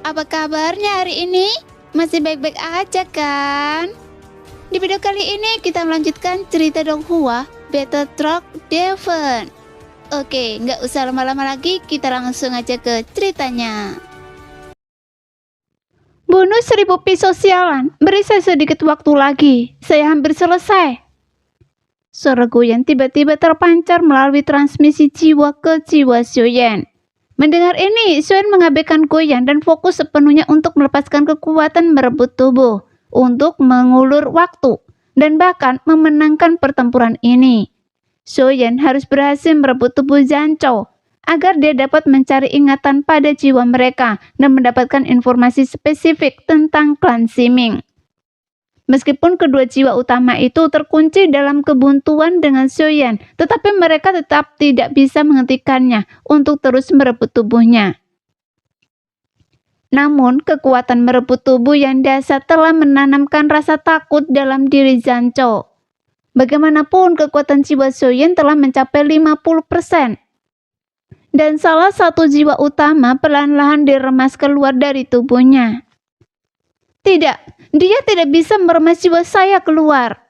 Apa kabarnya hari ini? Masih baik-baik aja kan? Di video kali ini kita melanjutkan cerita Donghua Battle Truck Devon. Oke, nggak usah lama-lama lagi, kita langsung aja ke ceritanya. Bonus 1000 pisau sialan, beri saya sedikit waktu lagi, saya hampir selesai. Suara Goyan tiba-tiba terpancar melalui transmisi jiwa ke jiwa Xiuyan. Mendengar ini, Xiuyan mengabaikan Goyan dan fokus sepenuhnya untuk melepaskan kekuatan merebut tubuh, untuk mengulur waktu, dan bahkan memenangkan pertempuran ini. Xiuyan harus berhasil merebut tubuh Zanzhou, agar dia dapat mencari ingatan pada jiwa mereka dan mendapatkan informasi spesifik tentang klan Ximing. Meskipun kedua jiwa utama itu terkunci dalam kebuntuan dengan Xiuyan, tetapi mereka tetap tidak bisa menghentikannya untuk terus merebut tubuhnya. Namun, kekuatan merebut tubuh yang dasar telah menanamkan rasa takut dalam diri Zanzhou. Bagaimanapun, kekuatan jiwa Xiuyan telah mencapai 50%. Dan salah satu jiwa utama perlahan-lahan diremas keluar dari tubuhnya. Tidak, dia tidak bisa meremas jiwa saya keluar.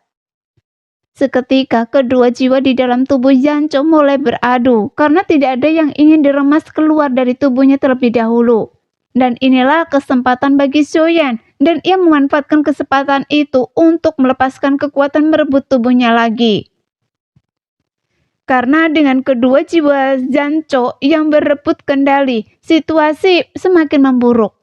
Seketika kedua jiwa di dalam tubuh Zanzhou mulai beradu karena tidak ada yang ingin diremas keluar dari tubuhnya terlebih dahulu. Dan inilah kesempatan bagi Xiuyan, dan ia memanfaatkan kesempatan itu untuk melepaskan kekuatan merebut tubuhnya lagi. Karena dengan kedua jiwa Zanzhou yang berebut kendali, situasi semakin memburuk.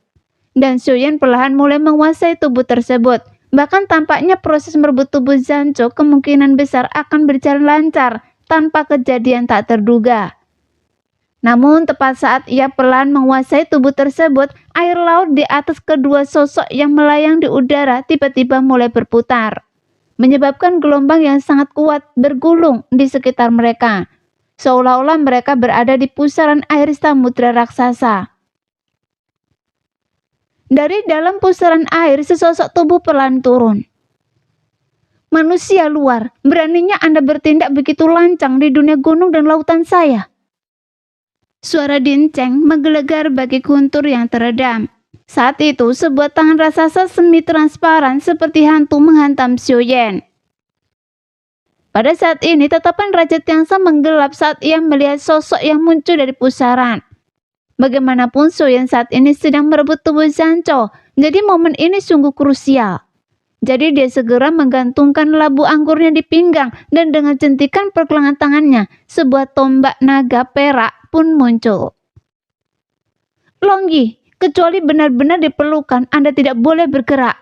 Dan Xiuyan perlahan mulai menguasai tubuh tersebut. Bahkan tampaknya proses merebut tubuh Zanzhou kemungkinan besar akan berjalan lancar tanpa kejadian tak terduga. Namun tepat saat ia perlahan menguasai tubuh tersebut, air laut di atas kedua sosok yang melayang di udara tiba-tiba mulai berputar, menyebabkan gelombang yang sangat kuat bergulung di sekitar mereka, seolah-olah mereka berada di pusaran air samudra raksasa. Dari dalam pusaran air, sesosok tubuh perlahan turun. Manusia luar, beraninya Anda bertindak begitu lancang di dunia gunung dan lautan saya. Suara Din Cheng menggelegar bagi guntur yang teredam. Saat itu, sebuah tangan raksasa semi transparan seperti hantu menghantam Xiuyan. Pada saat ini, tatapan Raja Tianxia menggelap saat ia melihat sosok yang muncul dari pusaran. Bagaimanapun Xiuyan saat ini sedang merebut tubuh Zanzhou, jadi momen ini sungguh krusial. Jadi dia segera menggantungkan labu anggurnya di pinggang dan dengan jentikan pergelangan tangannya, sebuah tombak naga perak pun muncul. Longyi, kecuali benar-benar diperlukan, Anda tidak boleh bergerak.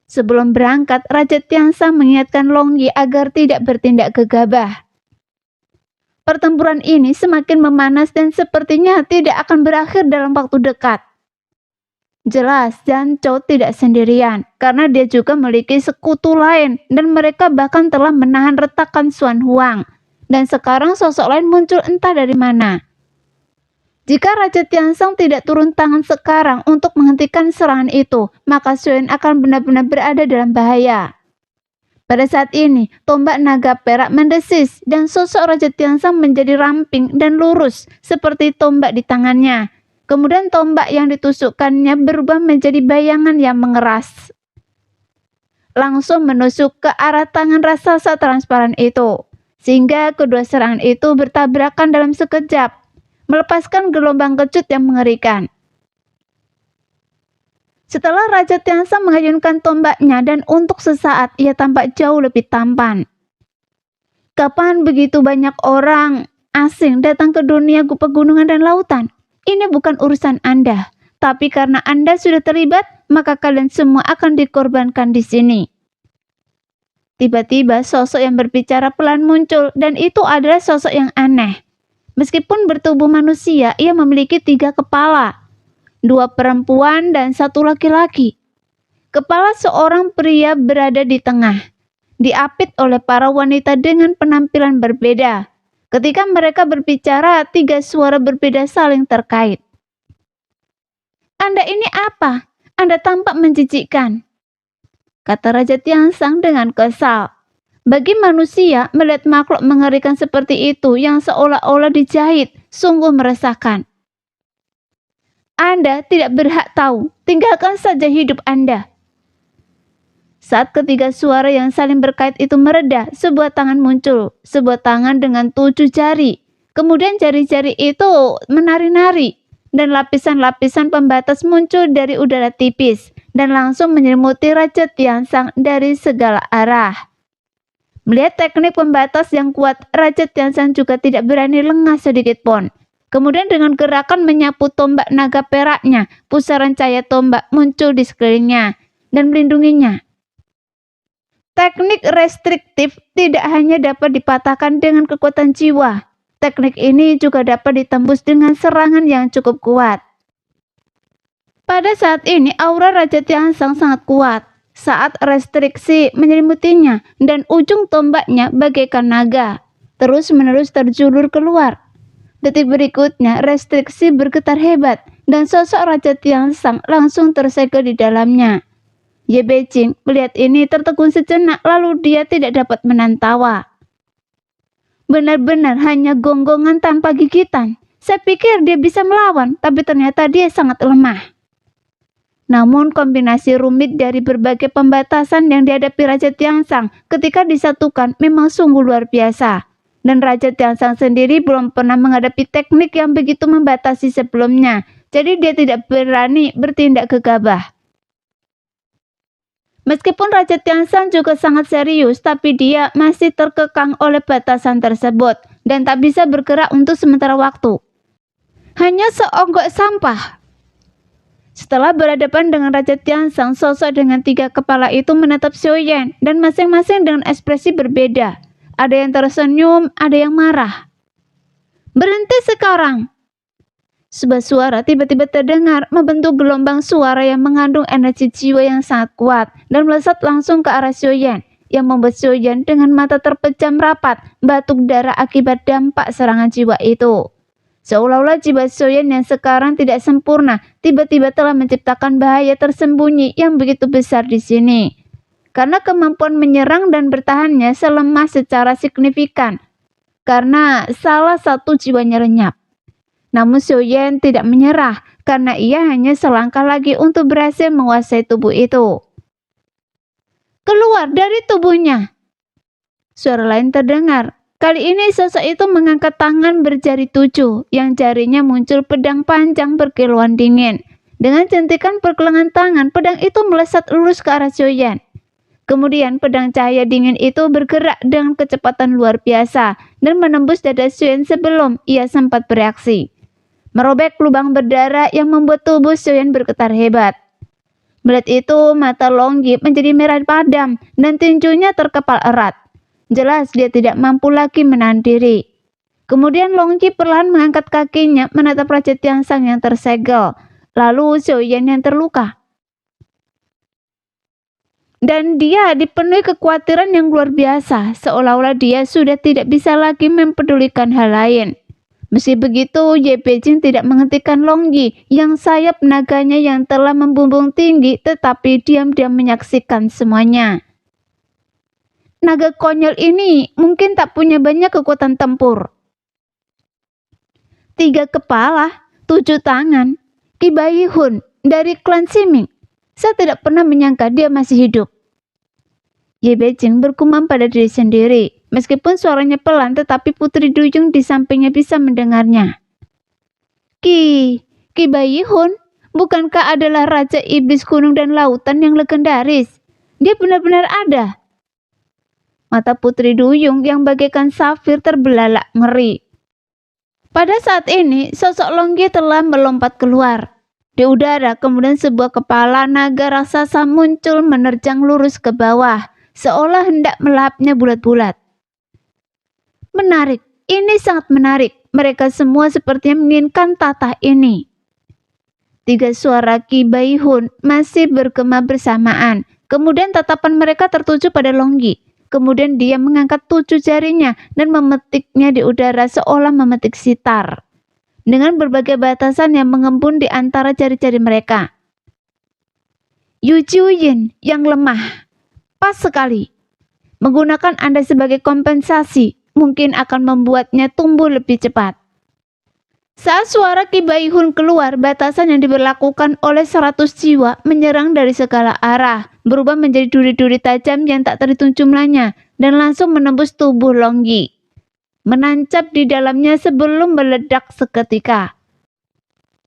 Sebelum berangkat, Raja Tianxia mengingatkan Longyi agar tidak bertindak gegabah. Pertempuran ini semakin memanas dan sepertinya tidak akan berakhir dalam waktu dekat. Jelas, Zanzhou tidak sendirian, karena dia juga memiliki sekutu lain, dan mereka bahkan telah menahan retakan Xuan Huang. Dan sekarang sosok lain muncul entah dari mana. Jika Raja Tianxia tidak turun tangan sekarang untuk menghentikan serangan itu, maka Xiuyan akan benar-benar berada dalam bahaya. Pada saat ini, tombak naga perak mendesis dan sosok Raja Tianxia menjadi ramping dan lurus seperti tombak di tangannya. Kemudian tombak yang ditusukkannya berubah menjadi bayangan yang mengeras. Langsung menusuk ke arah tangan raksasa transparan itu. Sehingga kedua serangan itu bertabrakan dalam sekejap, melepaskan gelombang kecut yang mengerikan. Setelah Raja Tianxia mengayunkan tombaknya dan untuk sesaat ia tampak jauh lebih tampan. Kapan begitu banyak orang asing datang ke dunia pegunungan dan lautan? Ini bukan urusan Anda, tapi karena Anda sudah terlibat, maka kalian semua akan dikorbankan di sini. Tiba-tiba sosok yang berbicara pelan muncul dan itu adalah sosok yang aneh. Meskipun bertubuh manusia, ia memiliki 3 kepala. 2 perempuan dan 1 laki-laki. Kepala seorang pria berada di tengah, diapit oleh para wanita dengan penampilan berbeda. Ketika mereka berbicara, 3 suara berbeda saling terkait. Anda ini apa? Anda tampak menjijikkan, kata Raja Tianxia dengan kesal. Bagi manusia, melihat makhluk mengerikan seperti itu yang seolah-olah dijahit, sungguh meresahkan. Anda tidak berhak tahu. Tinggalkan saja hidup Anda." Saat ketiga suara yang saling berkait itu mereda, sebuah tangan muncul. Sebuah tangan dengan 7 jari. Kemudian jari-jari itu menari-nari. Dan lapisan-lapisan pembatas muncul dari udara tipis. Dan langsung menyelimuti Raja Tiansang dari segala arah. Melihat teknik pembatas yang kuat, Raja Tiansang juga tidak berani lengah sedikit pun. Kemudian dengan gerakan menyapu tombak naga peraknya, pusaran cahaya tombak muncul di sekelilingnya dan melindunginya. Teknik restriktif tidak hanya dapat dipatahkan dengan kekuatan jiwa. Teknik ini juga dapat ditembus dengan serangan yang cukup kuat. Pada saat ini aura Raja Tiansang sangat kuat. Saat restriksi menyelimutinya dan ujung tombaknya bagaikan naga, terus-menerus terjulur keluar. Detik berikutnya restriksi bergetar hebat dan sosok Raja Tiansang langsung tersegel di dalamnya. Ye Beijing melihat ini tertegun sejenak, lalu dia tidak dapat menahan tawa. Benar-benar hanya gonggongan tanpa gigitan. Saya pikir dia bisa melawan, tapi ternyata dia sangat lemah. Namun kombinasi rumit dari berbagai pembatasan yang dihadapi Raja Tiansang ketika disatukan memang sungguh luar biasa. Dan Raja Tiansang sendiri belum pernah menghadapi teknik yang begitu membatasi sebelumnya. Jadi dia tidak berani bertindak gegabah. Meskipun Raja Tiansang juga sangat serius, tapi dia masih terkekang oleh batasan tersebut dan tak bisa bergerak untuk sementara waktu. Hanya seonggok sampah. Setelah berhadapan dengan Raja Tiansang, sosok dengan 3 kepala itu menatap Xiaoyan dan masing-masing dengan ekspresi berbeda. Ada yang tersenyum, ada yang marah. "Berhenti sekarang!" Sebuah suara tiba-tiba terdengar membentuk gelombang suara yang mengandung energi jiwa yang sangat kuat dan melesat langsung ke arah Xiaoyan, yang membuat Xiaoyan dengan mata terpejam rapat batuk darah akibat dampak serangan jiwa itu. Seolah-olah jiwa Xiaoyan yang sekarang tidak sempurna tiba-tiba telah menciptakan bahaya tersembunyi yang begitu besar di sini. Karena kemampuan menyerang dan bertahannya selemah secara signifikan karena salah satu jiwanya lenyap. Namun Xiaoyan tidak menyerah karena ia hanya selangkah lagi untuk berhasil menguasai tubuh itu. "Keluar dari tubuhnya!" Suara lain terdengar. Kali ini sosok itu mengangkat tangan berjari 7, yang jarinya muncul pedang panjang berkilauan dingin. Dengan jentikan pergelangan tangan, pedang itu melesat lurus ke arah Xiaoyan. Kemudian pedang cahaya dingin itu bergerak dengan kecepatan luar biasa dan menembus dada Xiaoyan sebelum ia sempat bereaksi. Merobek lubang berdarah yang membuat tubuh Xiaoyan bergetar hebat. Melihat itu, mata Longyi menjadi merah padam dan tinjunya terkepal erat. Jelas dia tidak mampu lagi menahan diri. Kemudian Longyi perlahan mengangkat kakinya menatap Raja Tiansang yang tersegel, lalu Xiaoyan yang terluka. Dan dia dipenuhi kekhawatiran yang luar biasa, seolah-olah dia sudah tidak bisa lagi mempedulikan hal lain. Meski begitu, Ye Beijing tidak menghentikan Longyi yang sayap naganya yang telah membumbung tinggi tetapi diam-diam menyaksikan semuanya. Naga konyol ini mungkin tak punya banyak kekuatan tempur. 3 kepala, 7 tangan, Qi Baihun dari klan Ximing. Saya tidak pernah menyangka dia masih hidup. Ye Beijing bergumam pada diri sendiri. Meskipun suaranya pelan, tetapi Putri Duyung di sampingnya bisa mendengarnya. Qi Baihun, bukankah adalah Raja Iblis Gunung dan Lautan yang legendaris? Dia benar-benar ada. Mata Putri Duyung yang bagaikan safir terbelalak ngeri. Pada saat ini, sosok Longyi telah melompat keluar. Di udara, kemudian sebuah kepala naga raksasa muncul menerjang lurus ke bawah, seolah hendak melahapnya bulat-bulat. Menarik, ini sangat menarik. Mereka semua sepertinya menginginkan tatah ini. 3 suara Qi Baihun masih bergema bersamaan. Kemudian tatapan mereka tertuju pada Longyi. Kemudian dia mengangkat 7 jarinya dan memetiknya di udara seolah memetik sitar. Dengan berbagai batasan yang mengembun di antara jari-jari mereka. Yu Jiuyin yang lemah. Pas sekali. Menggunakan Anda sebagai kompensasi mungkin akan membuatnya tumbuh lebih cepat. Saat suara Ki Baihun keluar, batasan yang diberlakukan oleh 100 jiwa menyerang dari segala arah, berubah menjadi duri-duri tajam yang tak terhitung jumlahnya, dan langsung menembus tubuh Longyi, menancap di dalamnya sebelum meledak seketika,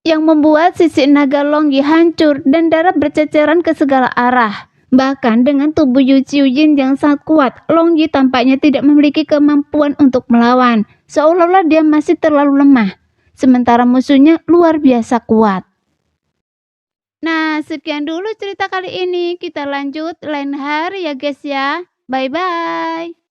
yang membuat sisik naga Longyi hancur dan darah berceceran ke segala arah. Bahkan dengan tubuh Yu Yin yang sangat kuat, Longyi tampaknya tidak memiliki kemampuan untuk melawan, seolah-olah dia masih terlalu lemah, sementara musuhnya luar biasa kuat. Nah, sekian dulu cerita kali ini. Kita lanjut lain hari ya guys ya. Bye-bye.